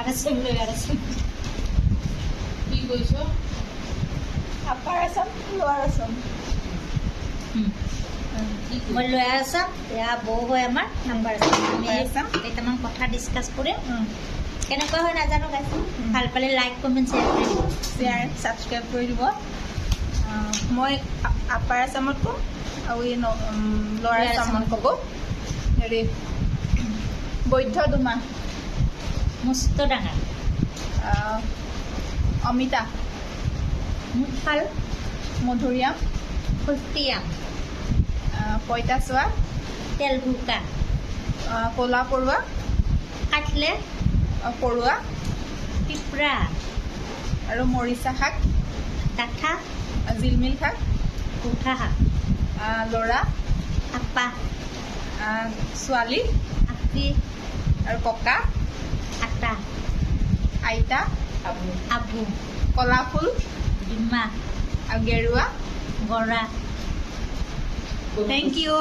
Assam lower Assam কি কৈছ upper Assam লোৱাৰ আছাম মই লোয়াৰ আসাম এয়া বৌ হয় আমাৰ নাম্বাৰ আসাম আমি Upper Assam. কেইটামান কথা ডিসকাস কৰিম কেনেকুৱা হয় নাজানো গাইছ ভাল পালে লাইক কমেণ্ট শ্বেয়াৰ কৰিব শ্বেয়াৰ ছাবস্ক্ৰাইব কৰি দিব মই আপাৰ আছামত ক'ম আৰু এই লোৱাৰ Lower আছামত ক'ব হেৰি বৈদ্ধ দুমা মস্ত ডাঙৰ অমিতা মুখাল মধুৰিআম ফুলটিয়াম পঁইতাচোৱা তেল ভুকা ক'লা পৰুৱা কাটলে পৰুৱা পিপৰা আৰু মৰিচা শাক ডাঠা জিলমিল শাক উঠা শাক ল'ৰা আপা ছোৱালী আপি আৰু ককা আটা আইতা আবু কলা ফুল ডিমা আৰু গেৰুৱা গৰা থেংক ইউ